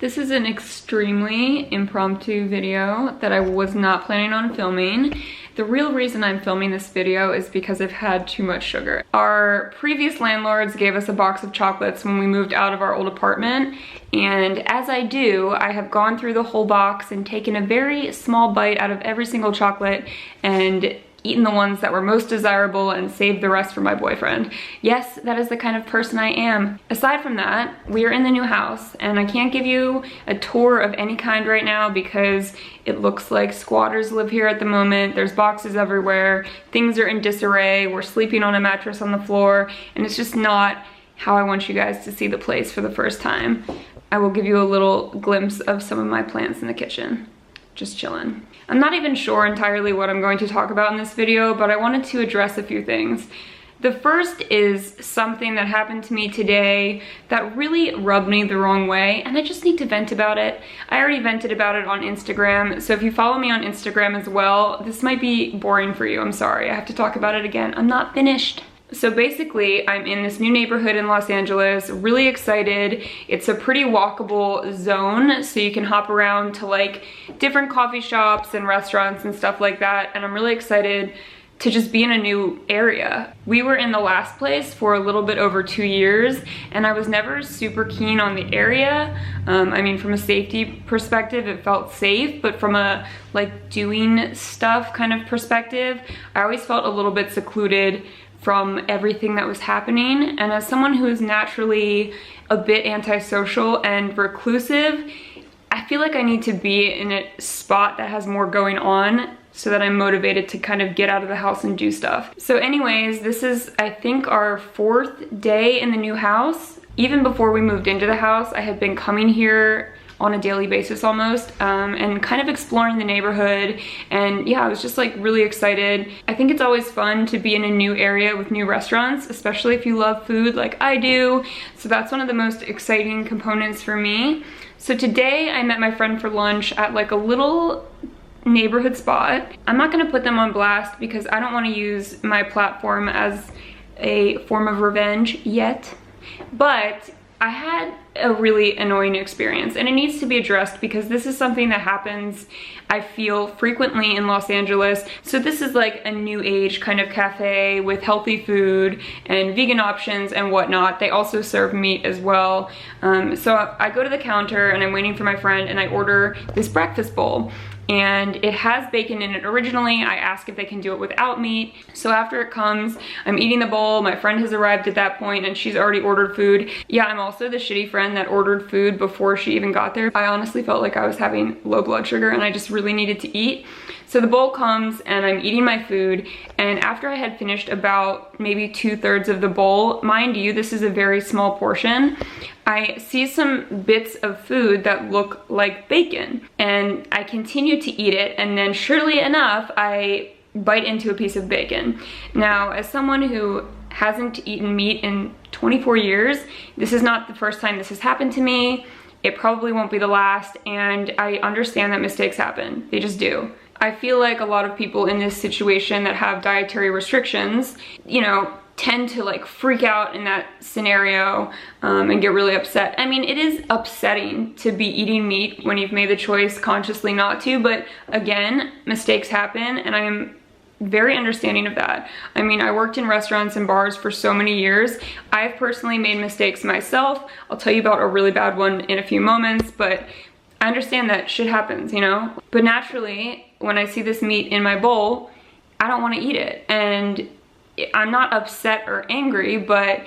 This is an extremely impromptu video that I was not planning on filming. The real reason I'm filming this video is because I've had too much sugar. Our previous landlords gave us a box of chocolates when we moved out of our old apartment, and as I do, I have gone through the whole box and taken a very small bite out of every single chocolate and eaten the ones that were most desirable and saved the rest for my boyfriend. Yes, that is the kind of person I am. Aside from that, we are in the new house and I can't give you a tour of any kind right now because it looks like squatters live here at the moment. There's boxes everywhere, things are in disarray, we're sleeping on a mattress on the floor, and it's just not how I want you guys to see the place for the first time. I will give you a little glimpse of some of my plants in the kitchen. Just chilling. I'm not even sure entirely what I'm going to talk about in this video, but I wanted to address a few things. The first is something that happened to me today that really rubbed me the wrong way, and I just need to vent about it. I already vented about it on Instagram, so if you follow me on Instagram as well, this might be boring for you. I'm sorry, I have to talk about it again. I'm not finished. So basically, I'm in this new neighborhood in Los Angeles, really excited. It's a pretty walkable zone, so you can hop around to like different coffee shops and restaurants and stuff like that, and I'm really excited to just be in a new area. We were in the last place for a little bit over 2 years, and I was never super keen on the area. I mean, from a safety perspective, it felt safe, but from a like doing stuff kind of perspective, I always felt a little bit secluded from everything that was happening. And as someone who is naturally a bit antisocial and reclusive, I feel like I need to be in a spot that has more going on so that I'm motivated to kind of get out of the house and do stuff. So anyways, this is, I think, our 4th day in the new house. Even before we moved into the house, I had been coming here on a daily basis almost, and kind of exploring the neighborhood, and yeah, I was just like really excited. I think it's always fun to be in a new area with new restaurants, especially if you love food like I do, so that's one of the most exciting components for me. So today I met my friend for lunch at like a little neighborhood spot. I'm not gonna put them on blast because I don't want to use my platform as a form of revenge yet, but I had a really annoying experience, and it needs to be addressed because this is something that happens, I feel, frequently in Los Angeles. So this is like a new age kind of cafe with healthy food and vegan options and whatnot. They also serve meat as well. So I go to the counter and I'm waiting for my friend and I order this breakfast bowl. And it has bacon in it originally. I ask if they can do it without meat. So after it comes, I'm eating the bowl. My friend has arrived at that point and she's already ordered food. Yeah, I'm also the shitty friend that ordered food before she even got there. I honestly felt like I was having low blood sugar and I just really needed to eat. So the bowl comes and I'm eating my food, and after I had finished about maybe 2/3 of the bowl, mind you, this is a very small portion, I see some bits of food that look like bacon, and I continue to eat it, and then surely enough, I bite into a piece of bacon. Now, as someone who hasn't eaten meat in 24 years, this is not the first time this has happened to me. It probably won't be the last, and I understand that mistakes happen. They just do. I feel like a lot of people in this situation that have dietary restrictions, you know, tend to like freak out in that scenario and get really upset. I mean, it is upsetting to be eating meat when you've made the choice consciously not to, but again, mistakes happen, and I'm very understanding of that. I mean, I worked in restaurants and bars for so many years. I've personally made mistakes myself. I'll tell you about a really bad one in a few moments, but I understand that shit happens, you know? But naturally, when I see this meat in my bowl, I don't want to eat it. And I'm not upset or angry, but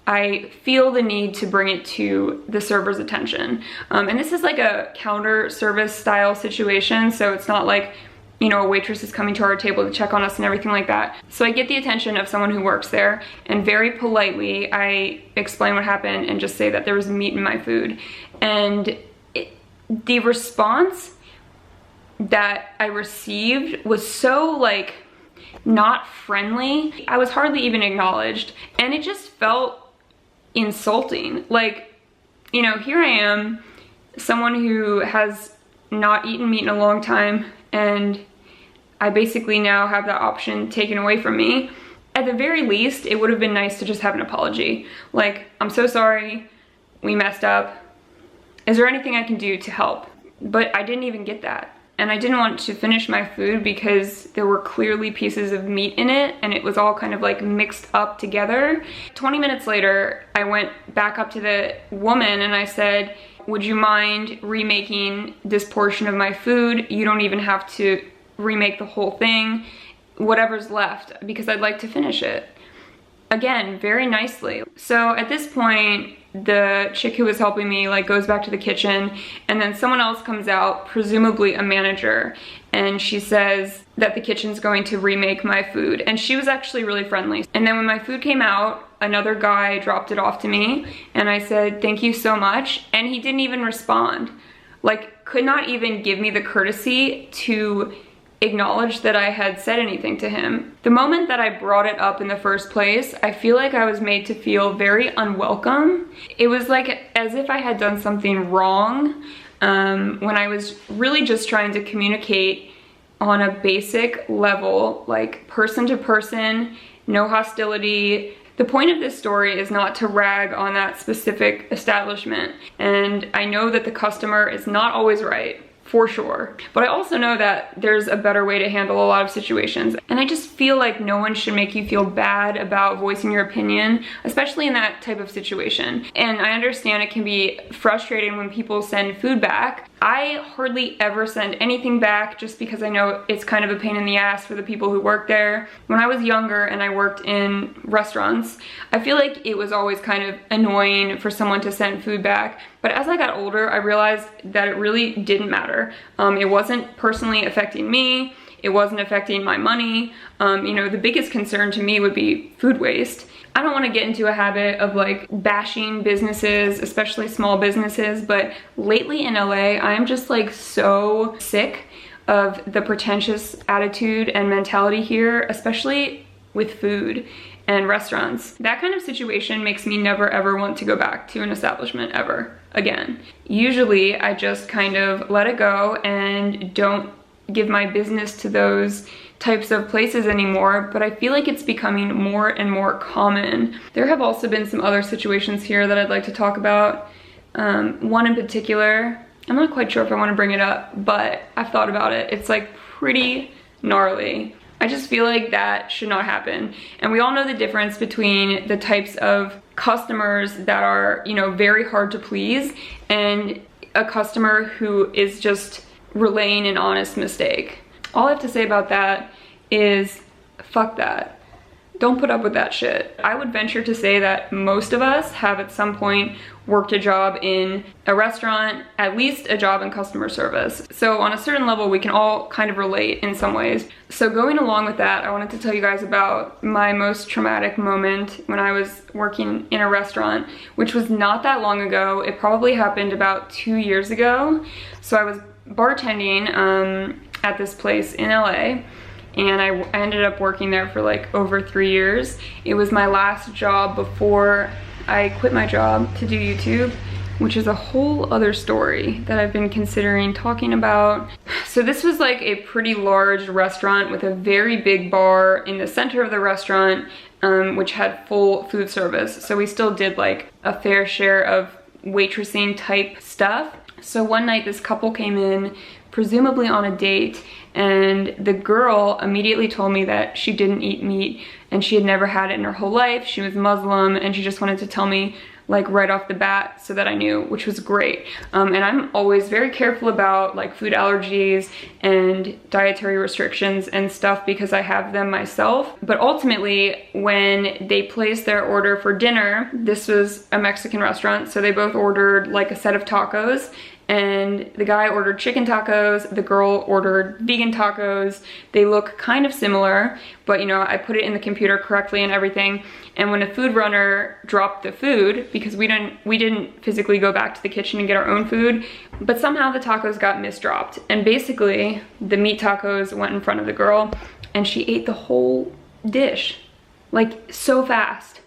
I feel the need to bring it to the server's attention. And this is like a counter service style situation, so it's not like, you know, a waitress is coming to our table to check on us and everything like that. So I get the attention of someone who works there, and very politely I explain what happened and just say that there was meat in my food. And the response that I received was so like not friendly. I was hardly even acknowledged, and it just felt insulting. Like, you know, here I am, someone who has not eaten meat in a long time, and I basically now have that option taken away from me. At the very least, it would have been nice to just have an apology. Like, I'm so sorry, we messed up, Is there anything I can do to help? But I didn't even get that. And I didn't want to finish my food because there were clearly pieces of meat in it and it was all kind of like mixed up together. 20 minutes later, I went back up to the woman and I said, would you mind remaking this portion of my food? You don't even have to remake the whole thing, whatever's left, because I'd like to finish it. Again, very nicely. So at this point, the chick who was helping me like goes back to the kitchen and then someone else comes out, presumably a manager, and she says that the kitchen's going to remake my food. And she was actually really friendly. And then when my food came out, another guy dropped it off to me and I said, thank you so much. And he didn't even respond. Like, could not even give me the courtesy to acknowledge that I had said anything to him. The moment that I brought it up in the first place, I feel like I was made to feel very unwelcome. It was like as if I had done something wrong when I was really just trying to communicate on a basic level, like person to person, no hostility. The point of this story is not to rag on that specific establishment. And I know that the customer is not always right, for sure. But I also know that there's a better way to handle a lot of situations. And I just feel like no one should make you feel bad about voicing your opinion, especially in that type of situation. And I understand it can be frustrating when people send food back. I hardly ever send anything back just because I know it's kind of a pain in the ass for the people who work there. When I was younger and I worked in restaurants, I feel like it was always kind of annoying for someone to send food back. But as I got older, I realized that it really didn't matter. It wasn't personally affecting me. It wasn't affecting my money. You know, the biggest concern to me would be food waste. I don't want to get into a habit of like bashing businesses, especially small businesses, but lately in LA, I am just like so sick of the pretentious attitude and mentality here, especially with food and restaurants. That kind of situation makes me never ever want to go back to an establishment ever again. Usually I just kind of let it go and don't give my business to those types of places anymore, but I feel like it's becoming more and more common. There have also been some other situations here that I'd like to talk about. One in particular, I'm not quite sure if I want to bring it up, but I've thought about it. It's like pretty gnarly. I just feel like that should not happen. And we all know the difference between the types of customers that are, you know, very hard to please and a customer who is just relaying an honest mistake. All I have to say about that is fuck that. Don't put up with that shit. I would venture to say that most of us have at some point worked a job in a restaurant, at least a job in customer service. So on a certain level, we can all kind of relate in some ways. So going along with that, I wanted to tell you guys about my most traumatic moment when I was working in a restaurant, which was not that long ago. It probably happened about 2 years ago. So I was bartending at this place in LA, and I ended up working there for like over 3 years. It was my last job before I quit my job to do YouTube, which is a whole other story that I've been considering talking about. So this was like a pretty large restaurant with a very big bar in the center of the restaurant, which had full food service. So we still did like a fair share of waitressing type stuff. So one night this couple came in, presumably on a date, and the girl immediately told me that she didn't eat meat and she had never had it in her whole life. She was Muslim and she just wanted to tell me like right off the bat so that I knew, which was great. And I'm always very careful about like food allergies and dietary restrictions and stuff because I have them myself. But ultimately, when they placed their order for dinner, this was a Mexican restaurant, so they both ordered like a set of tacos. And the guy ordered chicken tacos, the girl ordered vegan tacos. They look kind of similar, but you know, I put it in the computer correctly and everything. And when a food runner dropped the food, because we didn't physically go back to the kitchen and get our own food, but somehow the tacos got misdropped. And basically, the meat tacos went in front of the girl and she ate the whole dish, like so fast.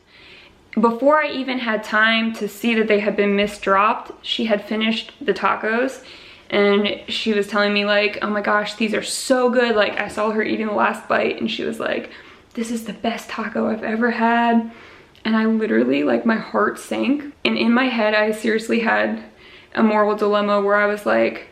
Before I even had time to see that they had been misdropped, she had finished the tacos and she was telling me like, oh my gosh, these are so good. Like I saw her eating the last bite and she was like, this is the best taco I've ever had. And I literally, like my heart sank. And in my head, I seriously had a moral dilemma where I was like,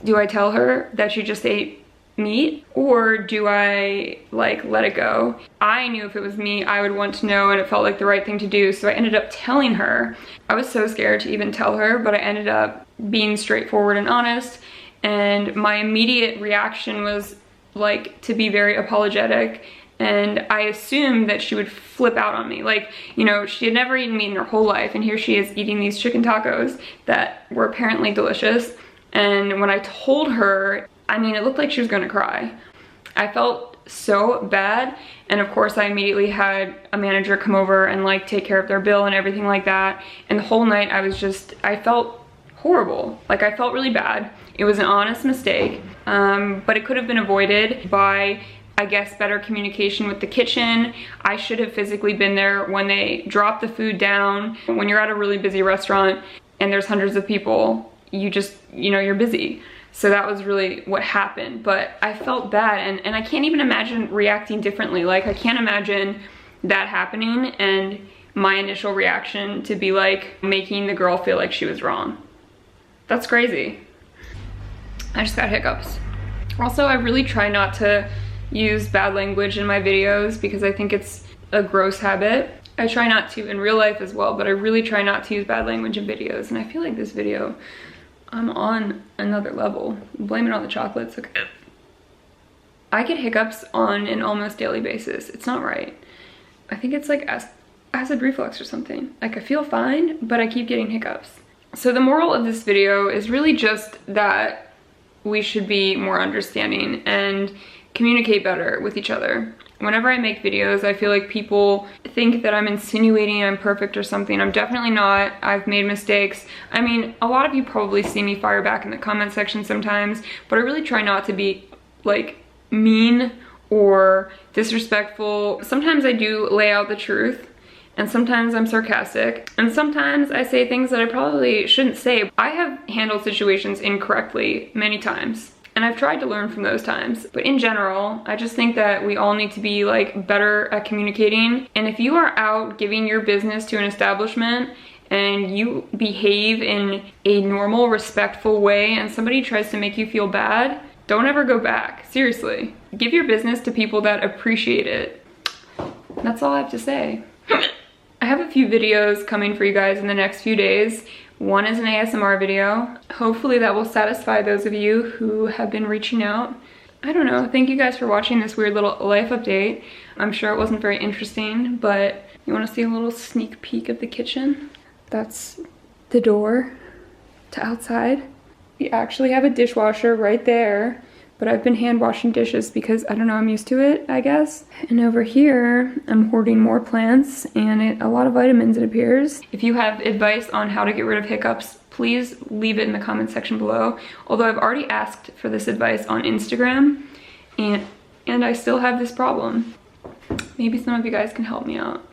do I tell her that she just ate meat, or do I like let it go? I knew if it was me, I would want to know, and it felt like the right thing to do, so I ended up telling her. I was so scared to even tell her, but I ended up being straightforward and honest, and my immediate reaction was like to be very apologetic, and I assumed that she would flip out on me. Like, you know, she had never eaten meat in her whole life, and here she is eating these chicken tacos that were apparently delicious. And when I told her, I mean, it looked like she was gonna cry. I felt so bad, and of course I immediately had a manager come over and like take care of their bill and everything like that. And the whole night I felt horrible. Like, I felt really bad. It was an honest mistake, but it could have been avoided by, I guess, better communication with the kitchen. I should have physically been there when they dropped the food down. When you're at a really busy restaurant and there's hundreds of people, you just, you know, you're busy. So that was really what happened, but I felt bad, and I can't even imagine reacting differently. Like, I can't imagine that happening and my initial reaction to be like making the girl feel like she was wrong. That's crazy. I just got hiccups. Also, I really try not to use bad language in my videos because I think it's a gross habit. I try not to in real life as well, but I really try not to use bad language in videos, and I feel like this video, I'm on another level. Blame it on the chocolates. Okay. I get hiccups on an almost daily basis. It's not right. I think it's like acid reflux or something. Like, I feel fine, but I keep getting hiccups. So the moral of this video is really just that we should be more understanding and communicate better with each other. Whenever I make videos, I feel like people think that I'm insinuating I'm perfect or something. I'm definitely not. I've made mistakes. I mean, a lot of you probably see me fire back in the comment section sometimes, but I really try not to be like mean or disrespectful. Sometimes I do lay out the truth, and sometimes I'm sarcastic, and sometimes I say things that I probably shouldn't say. I have handled situations incorrectly many times, and I've tried to learn from those times. But in general, I just think that we all need to be like better at communicating. And if you are out giving your business to an establishment and you behave in a normal, respectful way, and somebody tries to make you feel bad, don't ever go back. Seriously. Give your business to people that appreciate it. That's all I have to say. I have a few videos coming for you guys in the next few days. One is an ASMR video. Hopefully that will satisfy those of you who have been reaching out. I don't know, thank you guys for watching this weird little life update. I'm sure it wasn't very interesting, but you wanna see a little sneak peek of the kitchen? That's the door to outside. We actually have a dishwasher right there, but I've been hand washing dishes because, I don't know, I'm used to it, I guess. And over here, I'm hoarding more plants and a lot of vitamins, it appears. If you have advice on how to get rid of hiccups, please leave it in the comment section below. Although I've already asked for this advice on Instagram, and I still have this problem. Maybe some of you guys can help me out.